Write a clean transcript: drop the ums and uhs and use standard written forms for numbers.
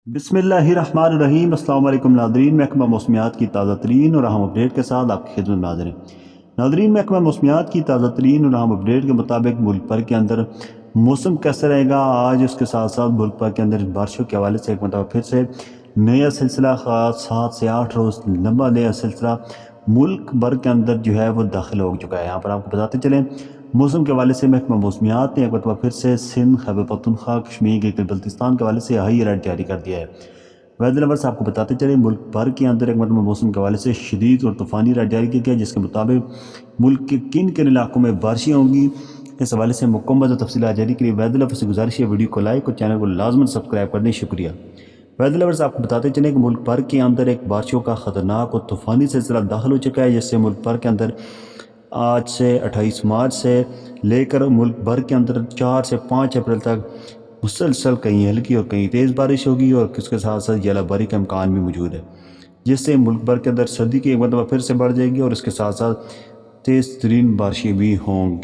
بسم اللہ الرحمن الرحیم۔ السلام علیکم ناظرین، محکمہ موسمیات کی تازہ ترین اور اہم اپڈیٹ کے ساتھ آپ کی خدمت میں حاضر ہیں۔ ناظرین، محکمہ موسمیات کی تازہ ترین اور اہم اپڈیٹ کے مطابق ملک بھر کے اندر موسم کیسا رہے گا آج، اس کے ساتھ ساتھ ملک بھر کے اندر بارشوں کے حوالے سے ایک مرتبہ پھر سے نیا سلسلہ 7 سے 8 روز لمبا نیا سلسلہ ملک بھر کے اندر جو ہے وہ داخل ہو چکا ہے۔ یہاں پر آپ کو بتاتے چلیں، موسم کے حوالے سے محکمہ موسمیات نے ایک مرتبہ پھر سے سندھ، خیبر پختونخوا، کشمیر، گلگت بلتستان کے حوالے سے ہائی الرٹ جاری کر دیا ہے۔ ویدر لورز آپ کو بتاتے چلیں، ملک بھر کے اندر ایک مرتبہ موسم کے حوالے سے شدید اور طوفانی الرٹ جاری کیا گیا، جس کے مطابق ملک کے کن کن علاقوں میں بارشیں ہوں گی۔ اس حوالے سے مکمل تفصیلات جاری کے لیے ویدر لورز سے گزارش ہے ویڈیو کو لائک اور چینل کو لازماً سبسکرائب کرنے شکریہ۔ ویدر لورز آپ کو بتاتے چلیں کہ ملک بھر کے اندر ایک بارشوں کا خطرناک اور طوفانی سلسلہ داخل ہو چکا ہے، جس سے ملک بھر کے اندر آج سے 28 مارچ سے لے کر ملک بھر کے اندر 4 سے 5 اپریل تک مسلسل کہیں ہلکی اور کہیں تیز بارش ہوگی، اور اس کے ساتھ ساتھ ژالہ باری کا امکان بھی موجود ہے، جس سے ملک بھر کے اندر سردی کی ایک مرتبہ پھر سے بڑھ جائے گی اور اس کے ساتھ ساتھ تیز ترین بارشیں بھی ہوں گی۔